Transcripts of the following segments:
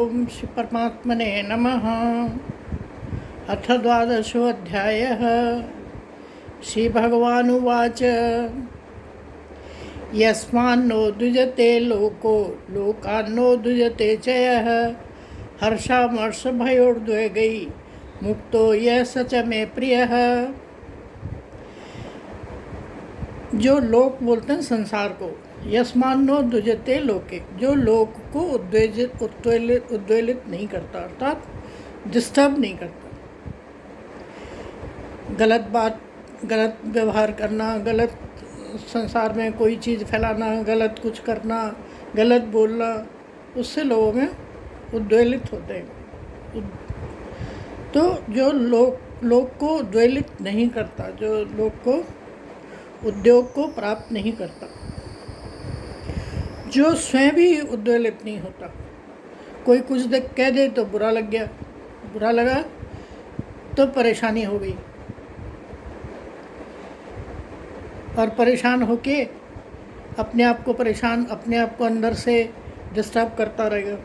ओम श्री परमात्मने नमः। अथ द्वादशोऽध्यायः। श्रीभगवानुवाच यस्मान्नो द्विजते लोको लोकान्नो द्विजते च यः हर्षामर्षभयोर्द्वेगै मुक्तो यः स च मे प्रियः। जो लोक बोलते हैं संसार को, यस्मान्नो द्विजते लोके, जो लोक को उद्वेलित नहीं करता, अर्थात डिस्टर्ब नहीं करता। गलत बात, गलत व्यवहार करना, गलत संसार में कोई चीज़ फैलाना, गलत कुछ करना, गलत बोलना, उससे लोगों में उद्वेलित होते हैं। तो जो लोक को उद्वेलित नहीं करता, जो लोक को उद्योग को प्राप्त नहीं करता, जो स्वयं भी उद्वेलित नहीं होता। कोई कुछ कह दे तो बुरा लग गया, बुरा लगा तो परेशानी हो गई, और परेशान होके अपने आप को अंदर से डिस्टर्ब करता रहेगा।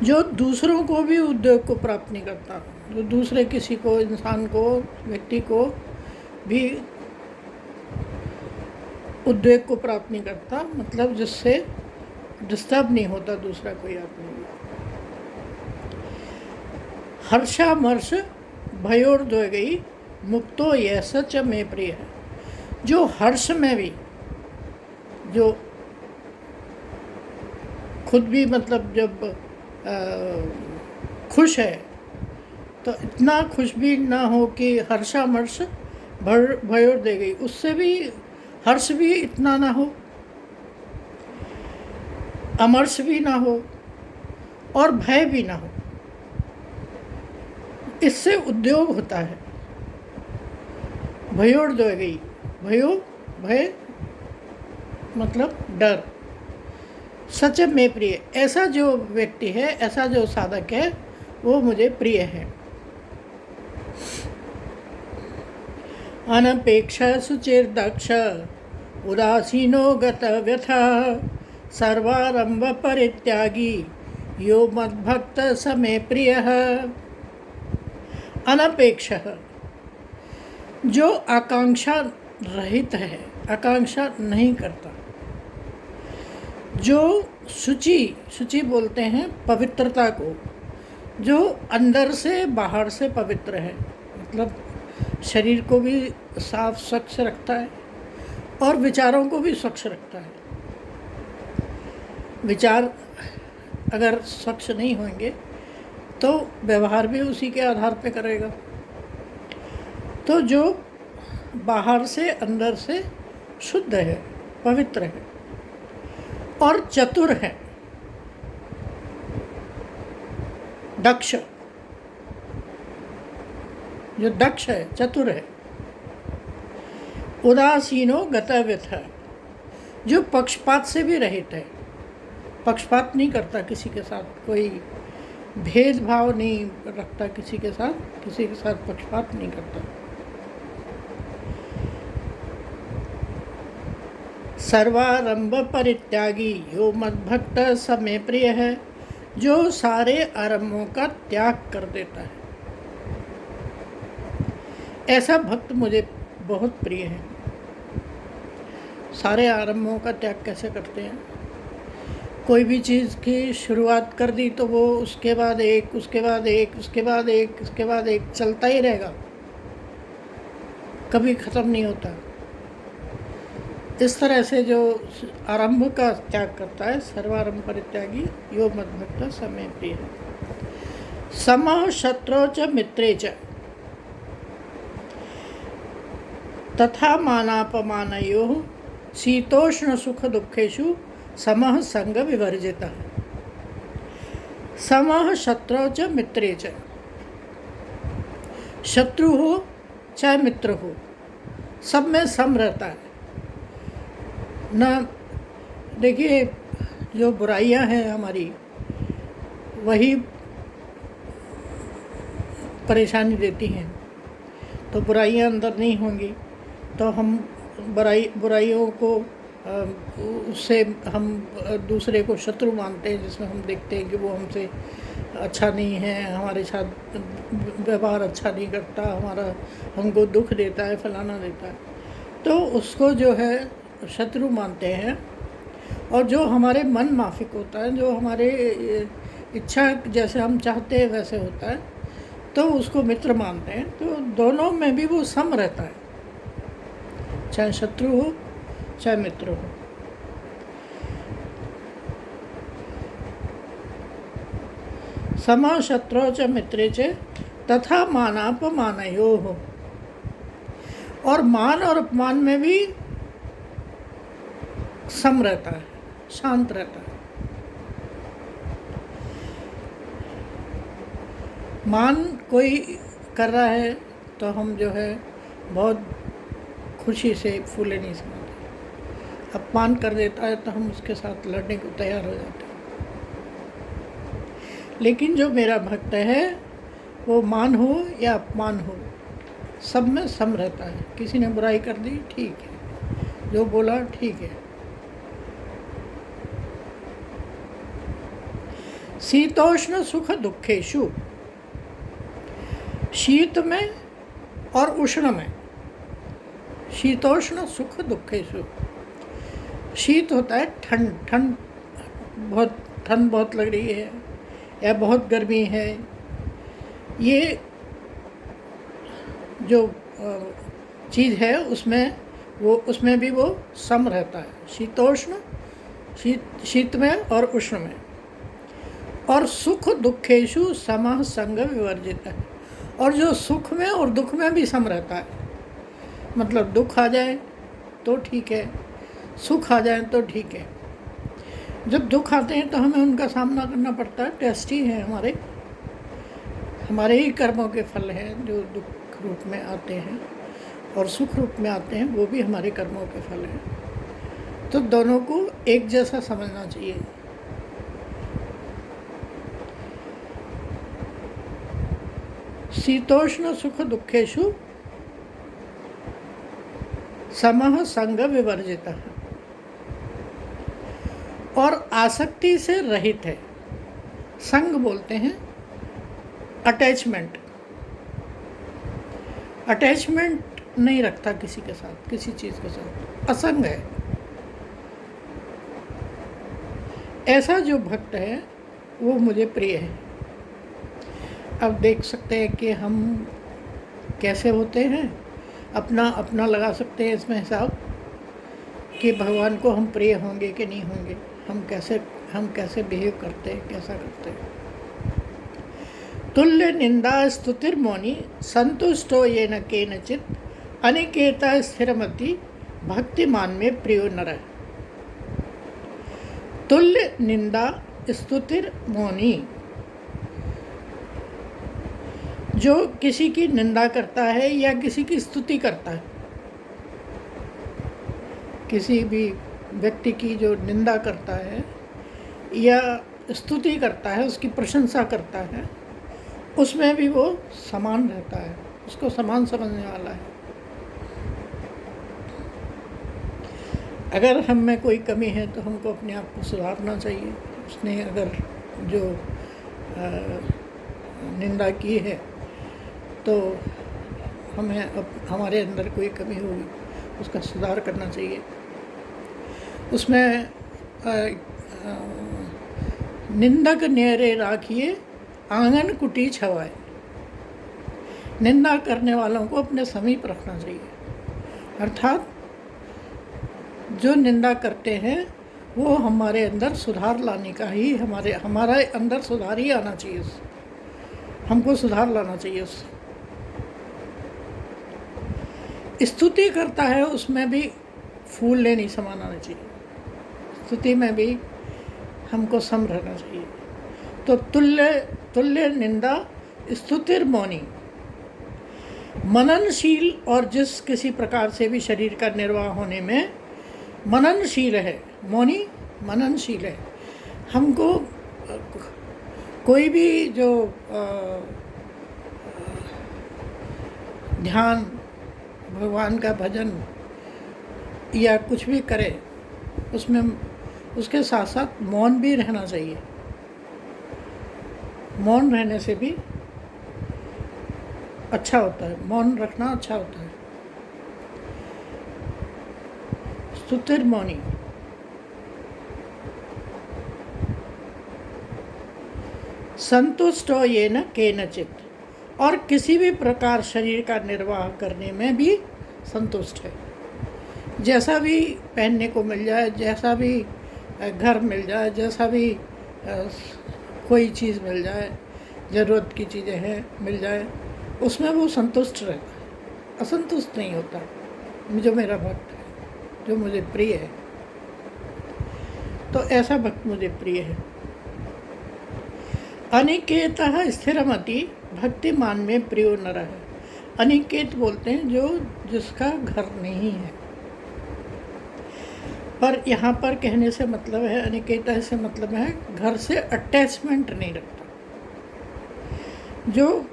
जो दूसरों को भी उद्योग को प्राप्त नहीं करता, जो दूसरे किसी को, इंसान को, व्यक्ति को भी उद्वेग को प्राप्त नहीं करता, मतलब जिससे डिस्टर्ब नहीं होता दूसरा कोई आदमी। हर्षामर्ष भयोर्द्वेगै मुक्तो यः स च मे प्रिय है। जो हर्ष में भी, जो खुद भी मतलब जब खुश है तो इतना खुश भी ना हो कि हर्षामर्ष भयोर्द्वेगै, उससे भी हर्ष भी इतना ना हो, अमर्ष भी ना हो और भय भी ना हो। इससे उद्योग होता है। भयोर्द्वेगै, भय मतलब डर। सच में प्रिय, ऐसा जो व्यक्ति है, ऐसा जो साधक है, वो मुझे प्रिय है। अनपेक्ष शुचिर्दक्ष उदासीनो गतव्यथा सर्वारंभ परित्यागी यो मद्भक्त स मे प्रियः। अनपेक्ष, जो आकांक्षा रहित है, आकांक्षा नहीं करता। जो शुचि बोलते हैं पवित्रता को, जो अंदर से बाहर से पवित्र है, मतलब शरीर को भी साफ स्वच्छ रखता है और विचारों को भी स्वच्छ रखता है। विचार अगर स्वच्छ नहीं होंगे तो व्यवहार भी उसी के आधार पे करेगा। तो जो बाहर से अंदर से शुद्ध है, पवित्र है और चतुर है, दक्ष, जो दक्ष है, चतुर है। उदासीनो गतव्यथा, जो पक्षपात से भी रहित है, पक्षपात नहीं करता किसी के साथ, कोई भेदभाव नहीं रखता किसी के साथ पक्षपात नहीं करता। सर्वारंभ परित्यागी यो मद्भक्त स मे प्रिय है, जो सारे आरंभों का त्याग कर देता है, ऐसा भक्त मुझे बहुत प्रिय है। सारे आरंभों का त्याग कैसे करते हैं? कोई भी चीज़ की शुरुआत कर दी तो वो उसके बाद एक, उसके बाद एक, उसके बाद एक, उसके बाद एक चलता ही रहेगा, कभी ख़त्म नहीं होता। इस तरह से जो आरंभ का त्याग करता है, सर्वारंभ परित्यागी यो मद्भक्त स मे प्रिय है। समः शत्रौ च मित्रे च तथा मानापमानयोः शीतोष्ण सुख दुखेषु समः संग विवर्जितः। समः शत्रौ च मित्रे च, शत्रु हो चाहे मित्र हो, सब में सम रहता है न। देखिए, जो बुराइयां हैं हमारी, वही परेशानी देती हैं। तो बुराइयां अंदर नहीं होंगी तो हम बुराइयों को उससे हम दूसरे को शत्रु मानते हैं, जिसमें हम देखते हैं कि वो हमसे अच्छा नहीं है, हमारे साथ व्यवहार अच्छा नहीं करता, हमको दुख देता है, फलाना देता है, तो उसको जो है शत्रु मानते हैं। और जो हमारे मन माफिक होता है, जो हमारे इच्छा जैसे हम चाहते हैं वैसे होता है, तो उसको मित्र मानते हैं। तो दोनों में भी वो सम रहता है, चाहे शत्रु हो चाहे मित्र हो। सम शत्रु च मित्रे च तथा मानापमानयो हो। और मान और अपमान में भी सम रहता है, शांत रहता है। मान कोई कर रहा है तो हम जो है बहुत खुशी से फूले नहीं समाते, अपमान कर देता है तो हम उसके साथ लड़ने को तैयार हो जाते हैं। लेकिन जो मेरा भक्त है वो मान हो या अपमान हो, सब में सम रहता है। किसी ने बुराई कर दी, ठीक है, जो बोला ठीक है। शीतोष्ण सुख दुखेषु, शीत में और उष्ण में। शीतोष्ण सुख दुखेषु, शीत होता है ठंड, ठंड बहुत लग रही है या बहुत गर्मी है, ये जो चीज़ है उसमें भी वो सम रहता है। शीतोष्ण, शीत में और उष्ण में। और सुख दुखेषु समः संग विवर्जित है, और जो सुख में और दुख में भी सम रहता है। मतलब दुख आ जाए तो ठीक है, सुख आ जाए तो ठीक है। जब दुख आते हैं तो हमें उनका सामना करना पड़ता है, टेस्ट ही है, हमारे ही कर्मों के फल हैं जो दुख रूप में आते हैं, और सुख रूप में आते हैं, वो भी हमारे कर्मों के फल हैं। तो दोनों को एक जैसा समझना चाहिए। शीतोष्ण सुख दुखेषु समः संग विवर्जितः, और आसक्ति से रहित है। संग बोलते हैं अटैचमेंट नहीं रखता किसी के साथ, किसी चीज़ के साथ, असंग है। ऐसा जो भक्त है वो मुझे प्रिय है। अब देख सकते हैं कि हम कैसे होते हैं, अपना लगा सकते हैं इसमें हिसाब कि भगवान को हम प्रिय होंगे कि नहीं होंगे, हम कैसे बिहेव करते हैं, कैसा करते हैं। तुल्य निंदा स्तुतिर्मौनी संतुष्टो येन केनचित् अनिकेता स्थिरमति भक्तिमान में प्रियो नरः। तुल्य निंदा स्तुतिर्मौनी, जो किसी की निंदा करता है या किसी की स्तुति करता है, किसी भी व्यक्ति की जो निंदा करता है या स्तुति करता है, उसकी प्रशंसा करता है, उसमें भी वो समान रहता है, उसको समान समझने वाला है। अगर हम में कोई कमी है तो हमको अपने आप को सुधारना चाहिए। उसने अगर जो निंदा की है तो हमें हमारे अंदर कोई कमी होगी, उसका सुधार करना चाहिए। उसमें निंदक न्यारे राखिए आंगन कुटी छवाए, निंदा करने वालों को अपने समीप रखना चाहिए। अर्थात जो निंदा करते हैं वो हमारे अंदर सुधार लाने का ही, हमारे अंदर सुधार ही आना चाहिए, हमको सुधार लाना चाहिए उससे। स्तुति करता है उसमें भी फूल नहीं समाना चाहिए, स्तुति में भी हमको सम रहना चाहिए। तो तुल्य निंदा स्तुतिर्मौनी, मननशील, और जिस किसी प्रकार से भी शरीर का निर्वाह होने में मननशील है, मौनी मननशील है। हमको कोई भी जो ध्यान, भगवान का भजन या कुछ भी करे उसमें उसके साथ साथ मौन भी रहना चाहिए। मौन रहने से भी अच्छा होता है, मौन रखना अच्छा होता है। स्तुतिर्मौनी, संतुष्टो येन केनचित, और किसी भी प्रकार शरीर का निर्वाह करने में भी संतुष्ट है। जैसा भी पहनने को मिल जाए, जैसा भी घर मिल जाए, जैसा भी कोई चीज़ मिल जाए, ज़रूरत की चीज़ें हैं मिल जाए, उसमें वो संतुष्ट रहता है, असंतुष्ट नहीं होता। जो मेरा भक्त है, जो मुझे प्रिय है, तो ऐसा भक्त मुझे प्रिय है। अनिकेतः स्थिरमति भक्तिमान में प्रियो नरः। अनिकेत बोलते हैं जो जिसका घर नहीं है, पर यहाँ पर कहने से मतलब है, अनिकेतः से मतलब है घर से अटैचमेंट नहीं रखता, जो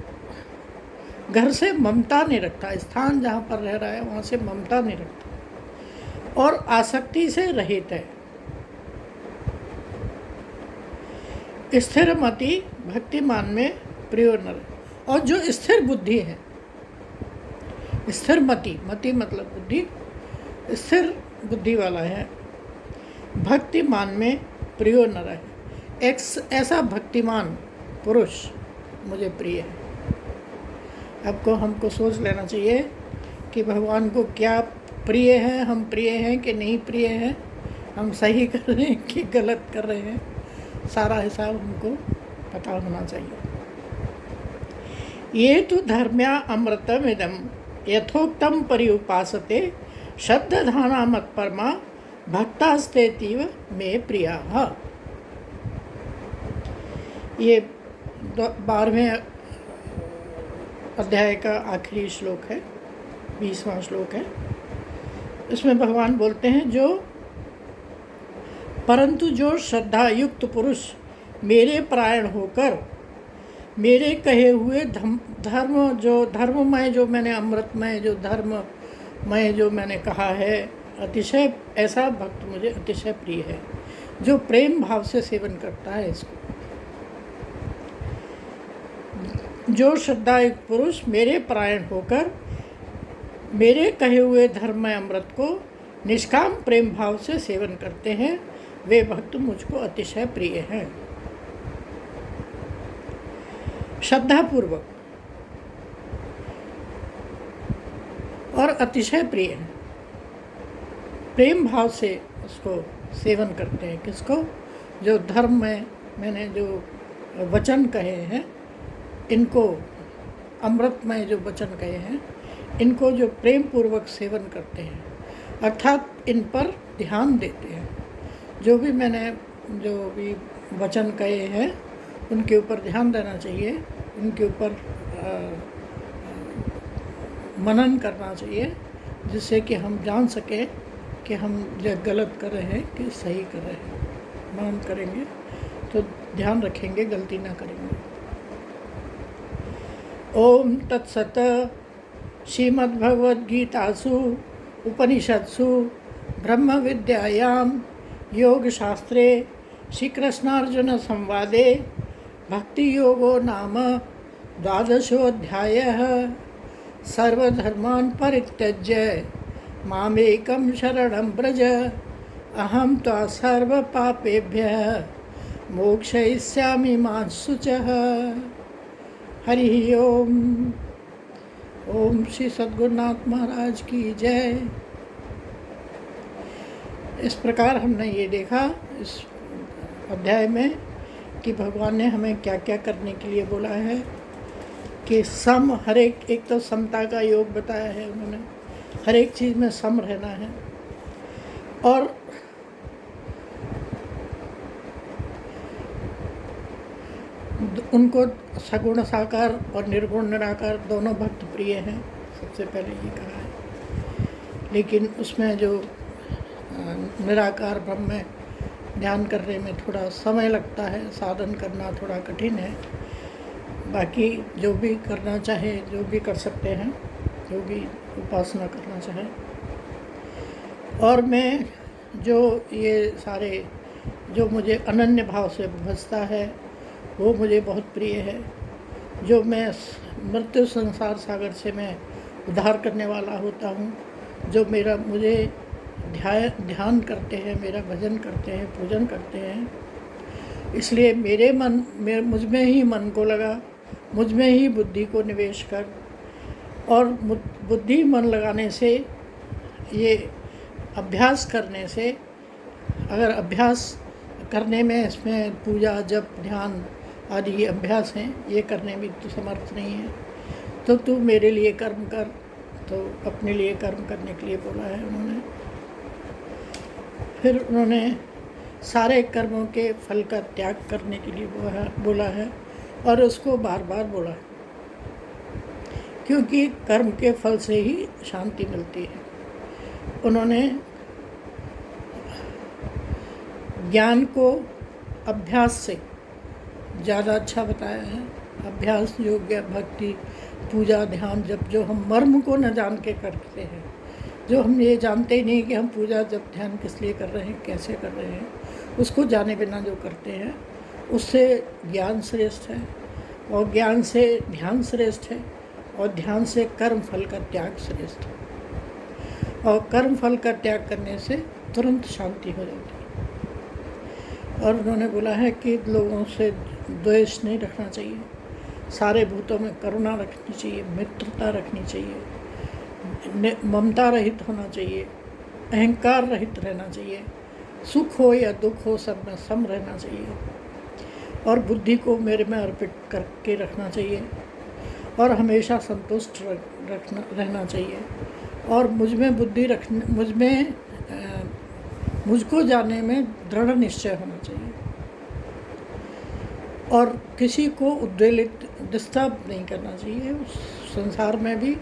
घर से ममता नहीं रखता, स्थान जहाँ पर रह रहा है वहाँ से ममता नहीं रखता, और आसक्ति से रहित है। स्थिरमति भक्तिमान में प्रियो नर, और जो स्थिर बुद्धि है, स्थिर मति, मति मतलब बुद्धि, स्थिर बुद्धि वाला है, भक्तिमान में प्रियो नर है। एक ऐसा भक्तिमान पुरुष मुझे प्रिय है। आपको हमको सोच लेना चाहिए कि भगवान को क्या प्रिय है, हम प्रिय हैं कि नहीं प्रिय हैं, हम सही कर रहे हैं कि गलत कर रहे हैं, सारा हिसाब हमको पता होना चाहिए। ये तो धर्म्या अमृतमिदं यथोक्तं पर्युपासते श्रद्धाधाना मत्परमा भक्तास्तेतीव मे प्रियाः। ये 12वें अध्याय का आखिरी श्लोक है, 20वां श्लोक है। इसमें भगवान बोलते हैं परंतु जो श्रद्धा युक्त पुरुष मेरे परायण होकर मेरे कहे हुए धर्ममय, जो मैंने अमृतमय, जो धर्ममय जो मैंने कहा है, अतिशय ऐसा भक्त मुझे अतिशय प्रिय है, जो प्रेम भाव से सेवन करता है इसको। जो श्रद्धायुक्त पुरुष मेरे परायण होकर मेरे कहे हुए धर्ममय अमृत को निष्काम प्रेम भाव से सेवन करते हैं, वे भक्त मुझको अतिशय प्रिय हैं। श्रद्धापूर्वक और अतिशय प्रिय हैं, प्रेम भाव से उसको सेवन करते हैं। किसको? जो धर्म में मैंने जो वचन कहे हैं, इनको अमृतमय जो वचन कहे हैं, इनको जो प्रेम पूर्वक सेवन करते हैं, अर्थात इन पर ध्यान देते हैं। जो भी मैंने जो भी वचन कहे हैं उनके ऊपर ध्यान देना चाहिए, उनके ऊपर मनन करना चाहिए, जिससे कि हम जान सकें कि हम जो गलत कर रहे हैं कि सही कर रहे हैं। मनन करेंगे तो ध्यान रखेंगे, गलती ना करेंगे। ओम तत्सत। श्रीमद्भगवद्गीतासु उपनिषत्सु ब्रह्म विद्यायां योगशास्त्रे श्रीकृष्णार्जुन संवादे भक्ति योगो नाम 12ोऽध्यायः। सर्वधर्मान् परित्यज्य मामेकं शरणं व्रज, अहं त्वा सर्वपापेभ्यः मोक्षयिष्यामि मा शुचः। हरि ओम। ओम श्री सद्गुरुनाथ महाराज की जय। इस प्रकार हमने ये देखा इस अध्याय में कि भगवान ने हमें क्या क्या करने के लिए बोला है, कि सम, हर एक तो समता का योग बताया है उन्होंने, हर एक चीज़ में सम रहना है, और उनको सगुण साकार और निर्गुण निराकार दोनों भक्त प्रिय हैं, सबसे पहले ये कहा है। लेकिन उसमें जो निराकार ब्रह्म में ध्यान करने में थोड़ा समय लगता है, साधन करना थोड़ा कठिन है। बाकी जो भी करना चाहे, जो भी कर सकते हैं, जो भी उपासना करना चाहे। और मैं जो ये सारे जो मुझे अनन्य भाव से भजता है वो मुझे बहुत प्रिय है। जो मैं मृत्यु संसार सागर से मैं उद्धार करने वाला होता हूँ, जो मुझे ध्यान करते हैं, मेरा भजन करते हैं, पूजन करते हैं, इसलिए मुझ में ही मन को लगा, मुझ में ही बुद्धि को निवेश कर, और बुद्धि मन लगाने से, ये अभ्यास करने से, अगर अभ्यास करने में इसमें पूजा जप ध्यान आदि ये अभ्यास हैं, ये करने में तो समर्थ नहीं है, तो तू मेरे लिए कर्म कर। तो अपने लिए कर्म करने के लिए बोला है उन्होंने। फिर उन्होंने सारे कर्मों के फल का त्याग करने के लिए बोला है, और उसको बार बार बोला है, क्योंकि कर्म के फल से ही शांति मिलती है। उन्होंने ज्ञान को अभ्यास से ज़्यादा अच्छा बताया है। अभ्यास योग्य भक्ति पूजा ध्यान जब जो हम मर्म को न जान के करते हैं, जो हम ये जानते ही नहीं कि हम पूजा जब ध्यान किस लिए कर रहे हैं, कैसे कर रहे हैं, उसको जाने बिना जो करते हैं, उससे ज्ञान श्रेष्ठ है, और ज्ञान से ध्यान श्रेष्ठ है, और ध्यान से कर्म फल का त्याग श्रेष्ठ है। और कर्म फल का त्याग करने से तुरंत शांति हो जाती है। और उन्होंने बोला है कि लोगों से द्वेष नहीं रखना चाहिए, सारे भूतों में करुणा रखनी चाहिए, मित्रता रखनी चाहिए, ममता रहित होना चाहिए, अहंकार रहित रहना चाहिए, सुख हो या दुख हो सब में सम रहना चाहिए, और बुद्धि को मेरे में अर्पित करके रखना चाहिए, और हमेशा संतुष्ट रहना चाहिए, और मुझ में बुद्धि रखने मुझको जानने में दृढ़ निश्चय होना चाहिए, और किसी को उद्वेलित डिस्टर्ब नहीं करना चाहिए। उस संसार में भी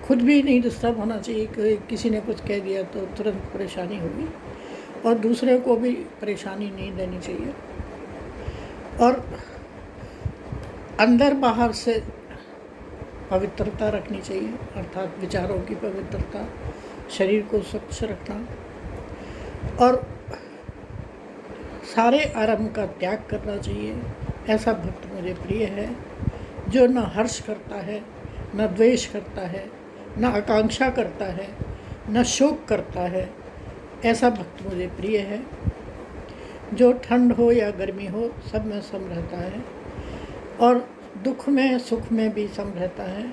खुद भी नहीं डिस्टर्ब होना चाहिए कि किसी ने कुछ कह दिया तो तुरंत परेशानी होगी, और दूसरे को भी परेशानी नहीं देनी चाहिए। और अंदर बाहर से पवित्रता रखनी चाहिए, अर्थात विचारों की पवित्रता, शरीर को स्वच्छ रखना, और सारे आरंभ का त्याग करना चाहिए। ऐसा भक्त मुझे प्रिय है, जो न हर्ष करता है, न द्वेष करता है, न आकांक्षा करता है, न शोक करता है। ऐसा भक्त मुझे प्रिय है, जो ठंड हो या गर्मी हो सब में सम रहता है, और दुख में सुख में भी सम रहता है,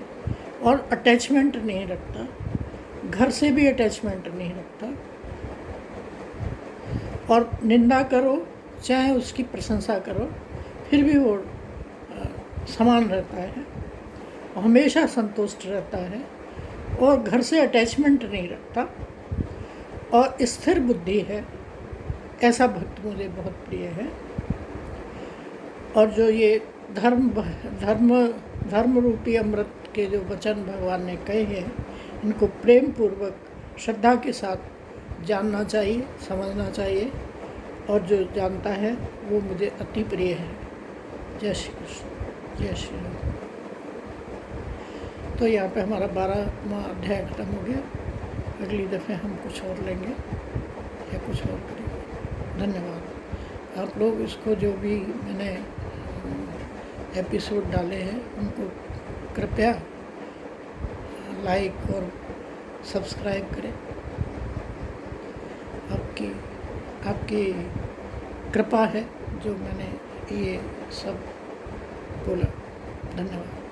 और अटैचमेंट नहीं रखता, घर से भी अटैचमेंट नहीं रखता, और निंदा करो चाहे उसकी प्रशंसा करो फिर भी वो समान रहता है, हमेशा संतुष्ट रहता है, और घर से अटैचमेंट नहीं रखता, और स्थिर बुद्धि है। ऐसा भक्त मुझे बहुत प्रिय है। और जो ये धर्म रूपी अमृत के जो वचन भगवान ने कहे हैं, इनको प्रेम पूर्वक श्रद्धा के साथ जानना चाहिए, समझना चाहिए, और जो जानता है वो मुझे अति प्रिय है। जय श्री कृष्ण, जय श्री राम। तो यहाँ पे हमारा 12वां अध्याय खत्म हो गया। अगली दफ़े हम कुछ और लेंगे या कुछ और करेंगे। धन्यवाद। आप लोग इसको जो भी मैंने एपिसोड डाले हैं उनको कृपया लाइक और सब्सक्राइब करें। आपकी कृपा है जो मैंने ये सब बोला। धन्यवाद।